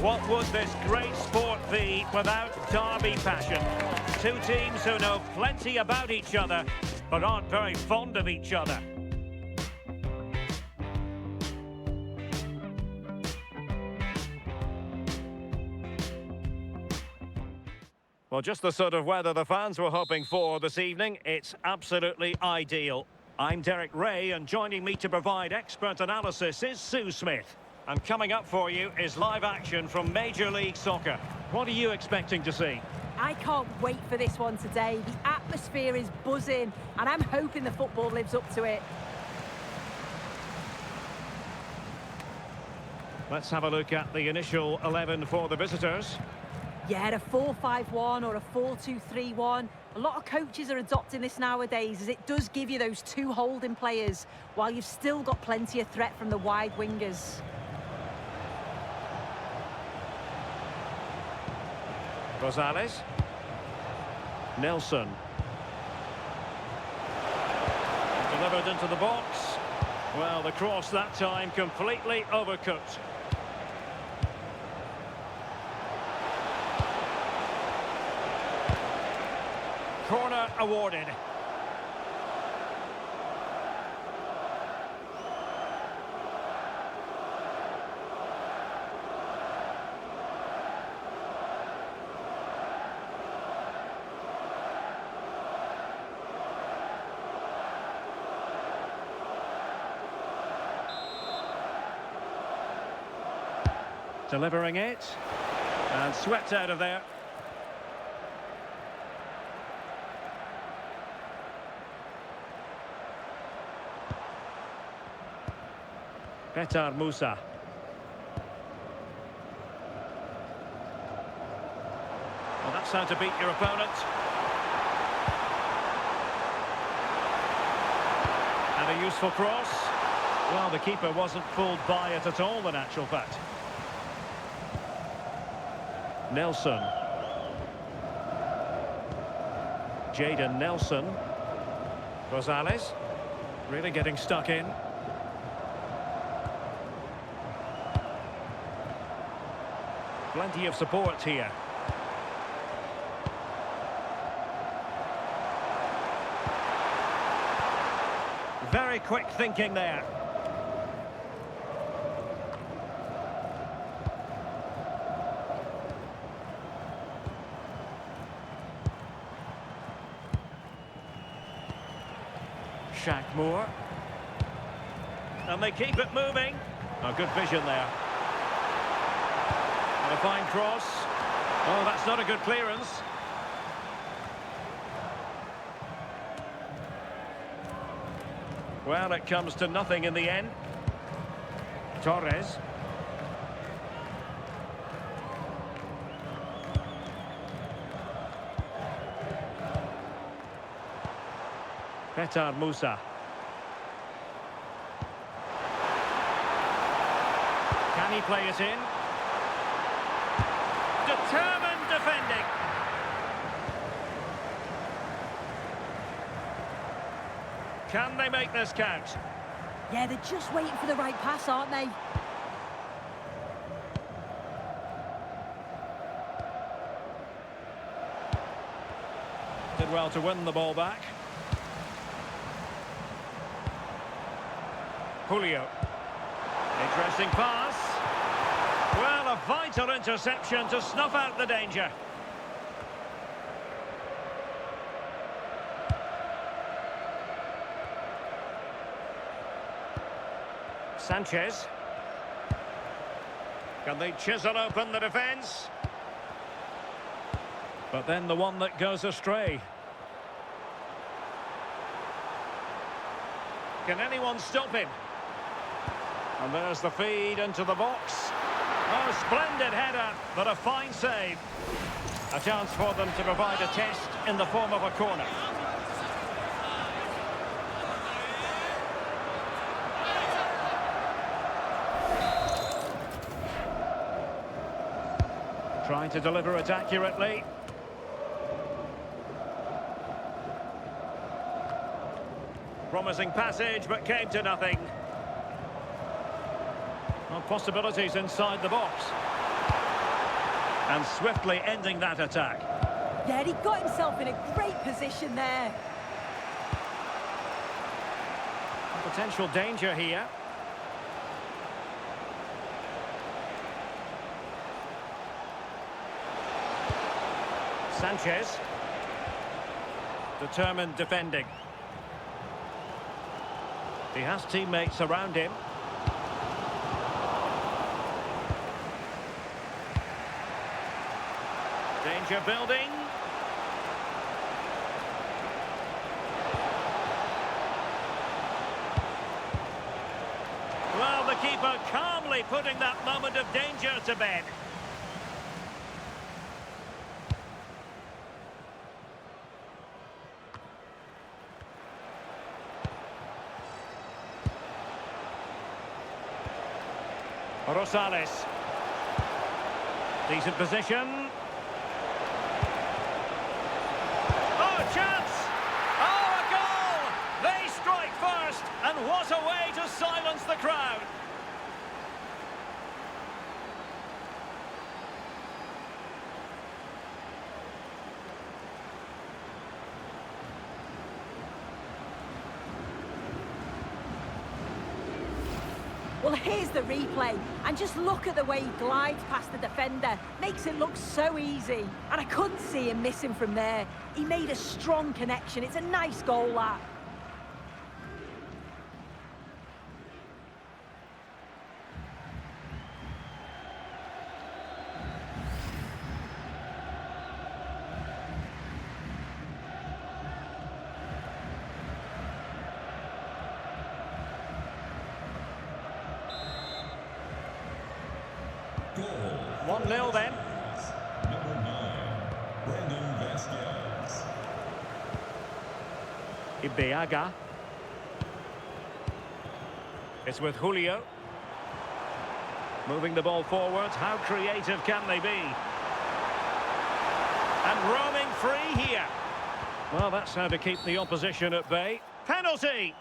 What would this great sport be without derby passion? Two teams who know plenty about each other, but aren't very fond of each other. Well, just the sort of weather the fans were hoping for this evening. It's absolutely ideal. I'm Derek Ray, and joining me to provide expert analysis is Sue Smith. And coming up for you is live action from Major League Soccer. What are you expecting to see? I can't wait for this one today. The atmosphere is buzzing, and I'm hoping the football lives up to it. Let's have a look at the initial 11 for the visitors. Yeah, a 4-5-1 or a 4-2-3-1. A lot of coaches are adopting this nowadays, as it does give you those two holding players, while you've still got plenty of threat from the wide wingers. Rosales. Nelson. Delivered into the box. Well, the cross that time completely overcooked. Corner awarded. Delivering it, and swept out of there. Petar Musa. Well, that's how to beat your opponent. And a useful cross. Well, the keeper wasn't fooled by it at all, in actual fact. Nelson. Jadon Nelson. Rosales. Really getting stuck in. Plenty of support here. Very quick thinking there. Moore. And they keep it moving. Oh, good vision there. And a fine cross. Oh, that's not a good clearance. Well, it comes to nothing in the end. Torres. Petar Musa. Can he play it in? Determined defending. Can they make this count? Yeah, they're just waiting for the right pass, aren't they? Did well to win the ball back. Julio. Interesting pass. Well, a vital interception to snuff out the danger. Sanchez. Can they chisel open the defence? But then the one that goes astray. Can anyone stop him? And there's the feed into the box. Oh, splendid header, but a fine save. A chance for them to provide a test in the form of a corner. Trying to deliver it accurately. Promising passage, but came to nothing. Well, possibilities inside the box. And swiftly ending that attack. Yeah, he got himself in a great position there. Potential danger here. Sanchez. Determined defending. He has teammates around him. Danger building. Well, the keeper calmly putting that moment of danger to bed. Rosales. Decent position. Oh, chance! Oh, a goal! They strike first, and what a way to silence the crowd. Well, here's the replay, and just look at the way he glides past the defender. Makes it look so easy, and I couldn't see him missing from there. He made a strong connection. It's a nice goal, that. Goal. 1-0 then. Number 9, Ibeaga. It's with Julio. Moving the ball forwards. How creative can they be? And roaming free here. Well, that's how to keep the opposition at bay. Penalty!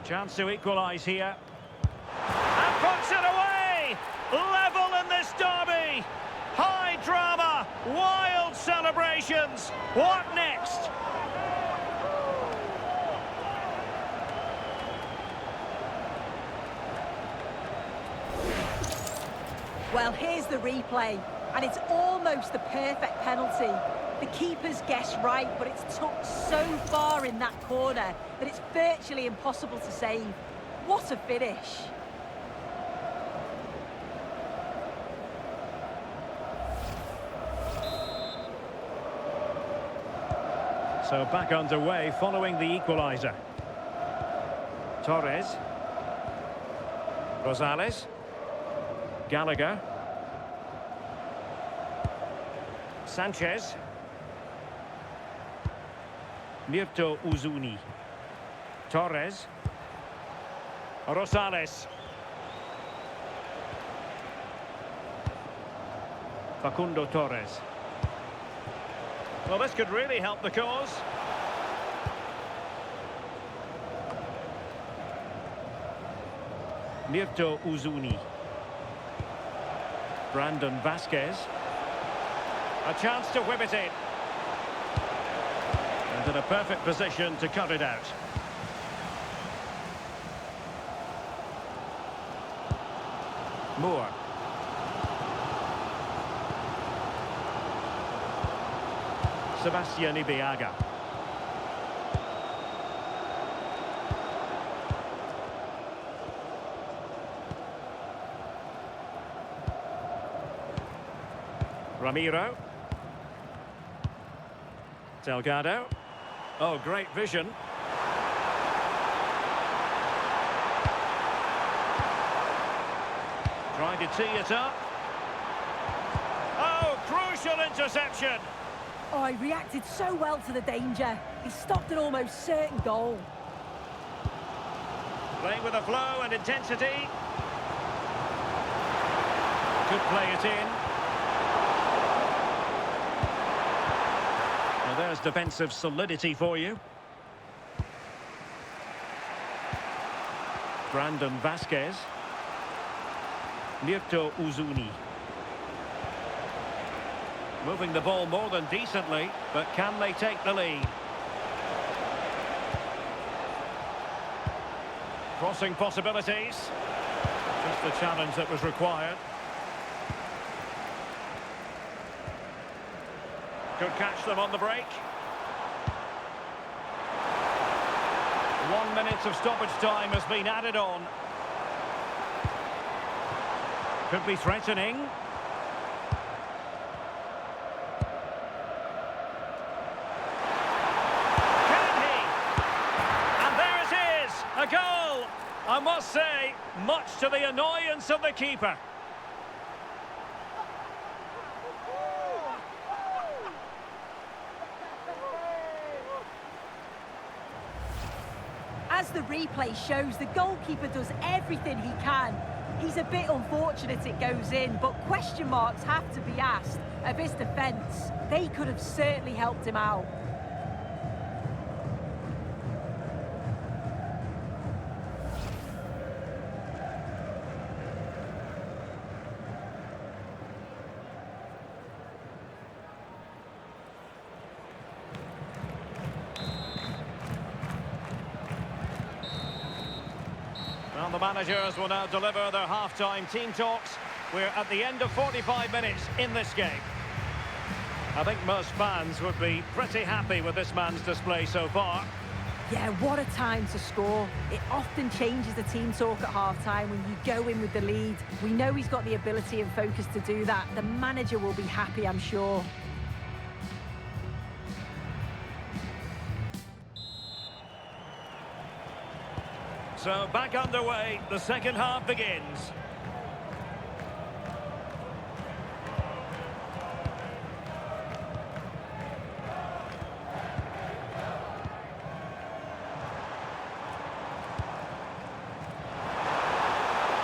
Chance to equalise here. And puts it away! Level in this derby! High drama! Wild celebrations! What next? Well, here's the replay, and it's almost the perfect penalty. The keeper's guessed right, but it's tucked so far in that corner that it's virtually impossible to save. What a finish. So back underway following the equaliser. Torres. Rosales. Gallagher. Sanchez. Mirto Uzuni. Torres. Rosales. Facundo Torres. Well, this could really help the cause. Mirto Uzuni. Brandon Vasquez. A chance to whip it in. And in a perfect position to cut it out. Moore. Sebastian Ibeaga. Ramiro. Delgado. Oh, great vision. Trying to tee it up. Oh, crucial interception. Oh, he reacted so well to the danger. He stopped an almost certain goal. Playing with a flow and intensity. Could play it in. Well, there's defensive solidity for you. Brandon Vasquez. Mirto Uzuni. Moving the ball more than decently, but can they take the lead? Crossing possibilities. Just the challenge that was required. Could catch them on the break. 1 minute of stoppage time has been added on. Could be threatening. Can he? And there it is, a goal. I must say, much to the annoyance of the keeper. As the replay shows, the goalkeeper does everything he can. He's a bit unfortunate it goes in, but question marks have to be asked of his defence. They could have certainly helped him out. Well, the managers will now deliver their half-time team talks. We're at the end of 45 minutes in this game. I think most fans would be pretty happy with this man's display so far. Yeah, what a time to score. It often changes the team talk at half-time when you go in with the lead. We know he's got the ability and focus to do that. The manager will be happy, I'm sure. So back underway, the second half begins.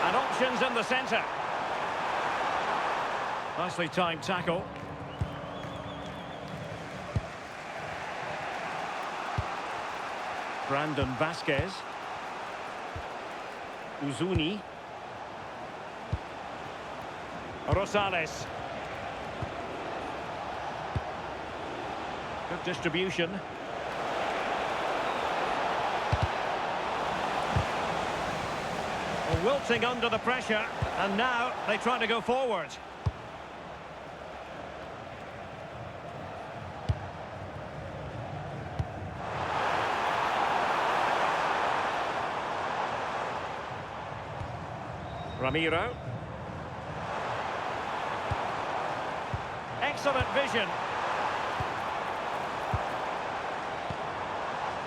And options in the centre. Nicely timed tackle. Brandon Vasquez. Uzuni. Rosales. Good distribution. Wilting under the pressure, and now they try to go forward. Ramiro. Excellent vision.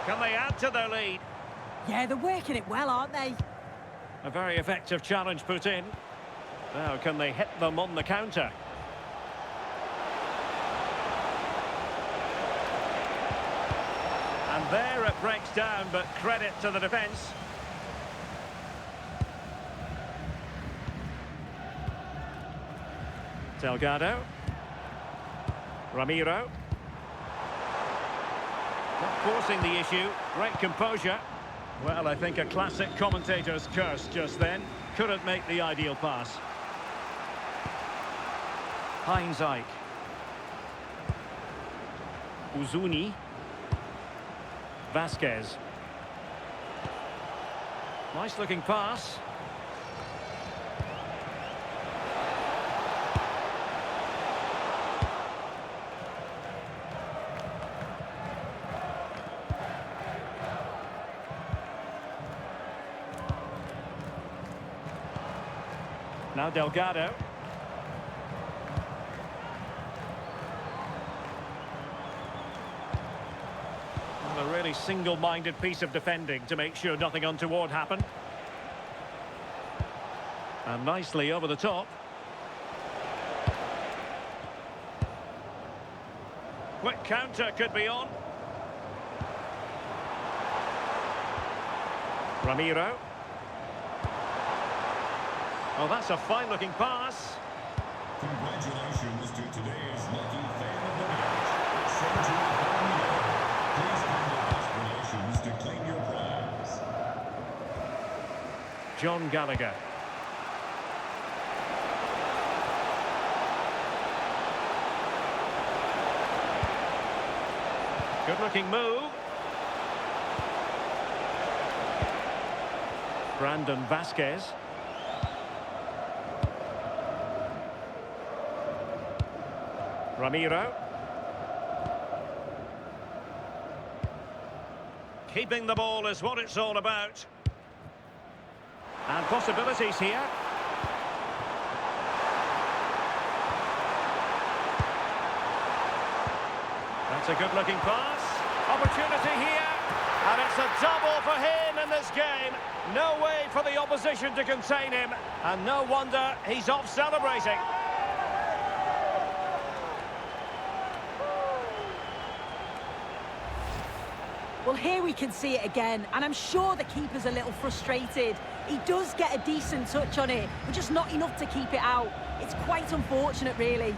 Can they add to their lead? Yeah, they're working it well, aren't they? A very effective challenge put in. Now, can they hit them on the counter? And there it breaks down, but credit to the defence. Delgado. Ramiro. Not forcing the issue. Great composure. Well, I think a classic commentator's curse just then. Couldn't make the ideal pass. Heinz Ike. Uzuni. Vasquez. Nice looking pass. Now Delgado. And a really single-minded piece of defending to make sure nothing untoward happened. And nicely over the top. Quick counter could be on. Ramiro. Oh, that's a fine-looking pass. Congratulations to today's lucky fan of the match. Send to the Please contact relations to claim your prize. John Gallagher. Good-looking move. Brandon Vasquez. Ramiro. Keeping the ball is what it's all about. And possibilities here. That's a good-looking pass. Opportunity here. And it's a double for him in this game. No way for the opposition to contain him. And no wonder he's off celebrating. Well, here we can see it again, and I'm sure the keeper's a little frustrated. He does get a decent touch on it, but just not enough to keep it out. It's quite unfortunate, really.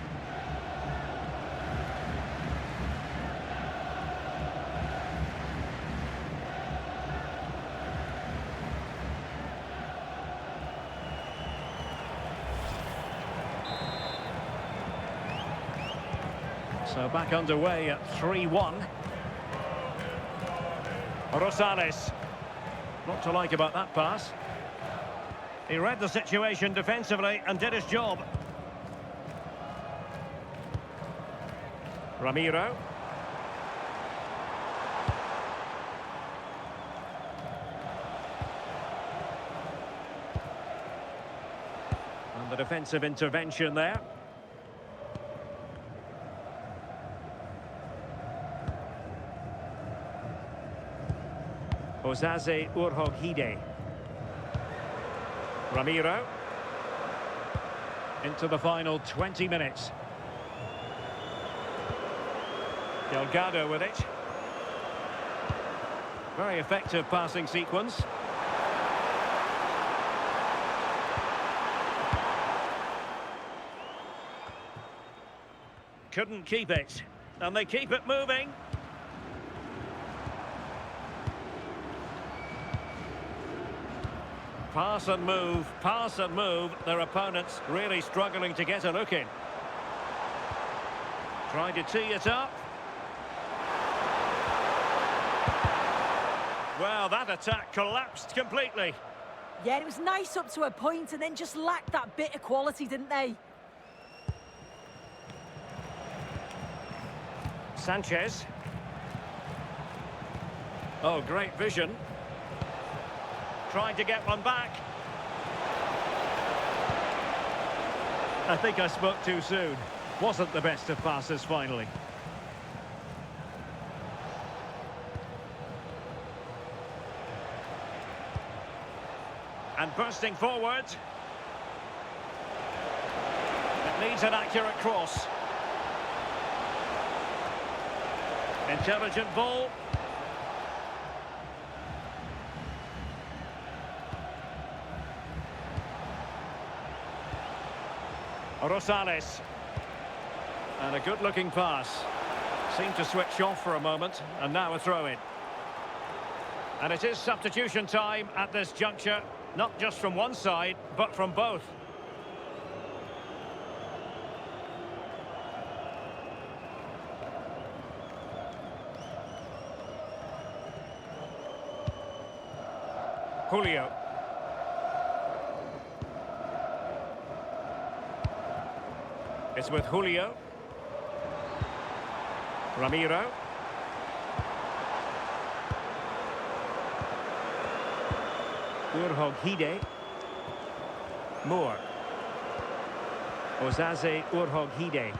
So back underway at 3-1. Rosales. Not to like about that pass. He read the situation defensively and did his job. Ramiro. And the defensive intervention there. Osaze Urhoghide. Ramiro. Into the final 20 minutes. Delgado with it. Very effective passing sequence. Couldn't keep it. And they keep it moving. Pass and move. Their opponents really struggling to get a look in. Trying to tee it up. Well, that attack collapsed completely. Yeah, it was nice up to a point and then just lacked that bit of quality, didn't they? Sanchez. Oh, great vision. Trying to get one back. I think I spoke too soon. Wasn't the best of passes finally. And bursting forward. It needs an accurate cross. Intelligent ball. Rosales. And a good-looking pass. Seemed to switch off for a moment, and now a throw-in. And it is substitution time at this juncture, not just from one side, but from both. Julio. It's with Julio. Ramiro. Urhoghide. Moore. Osaze Urhoghide.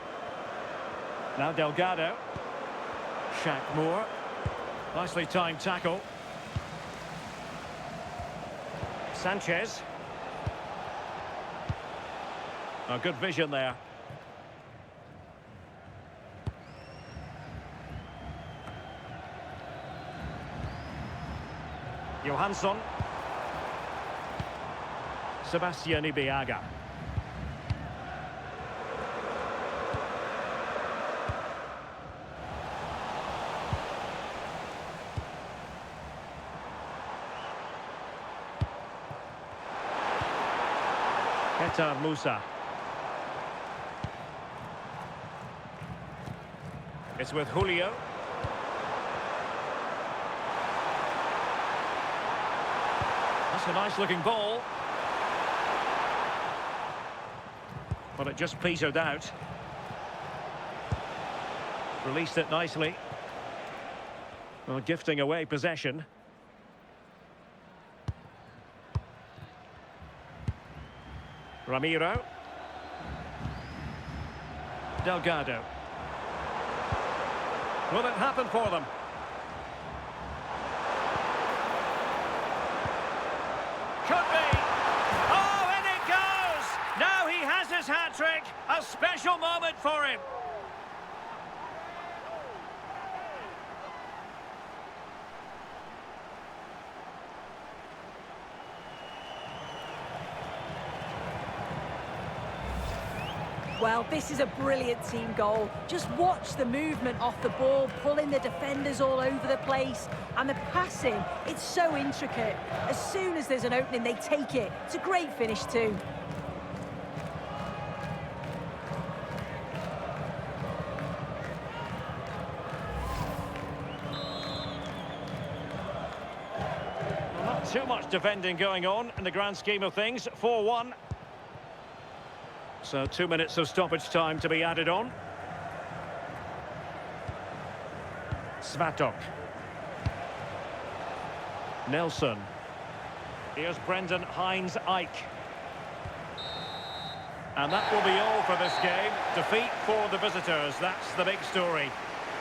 Now Delgado. Shaq Moore. Nicely timed tackle. Sanchez. A good vision there. Johansson. Sebastian Ibeaga. Petar Musa. It's with Julio. That's a nice-looking ball. But it just petered out. Released it nicely. Well, gifting away possession. Ramiro. Delgado. Will it happen for them? Could be. Oh, and it goes! Now he has his hat-trick. A special moment for him. Well, this is a brilliant team goal. Just watch the movement off the ball, pulling the defenders all over the place. And the passing, it's so intricate. As soon as there's an opening, they take it. It's a great finish too. Well, not too much defending going on in the grand scheme of things. 4-1. So 2 minutes of stoppage time to be added on. Svatok. Nelson. Here's Brendan Hines-Ike. And that will be all for this game. Defeat for the visitors. That's the big story.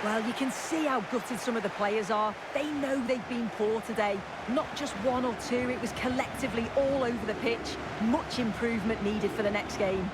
Well, you can see how gutted some of the players are. They know they've been poor today. Not just one or two, it was collectively all over the pitch. Much improvement needed for the next game.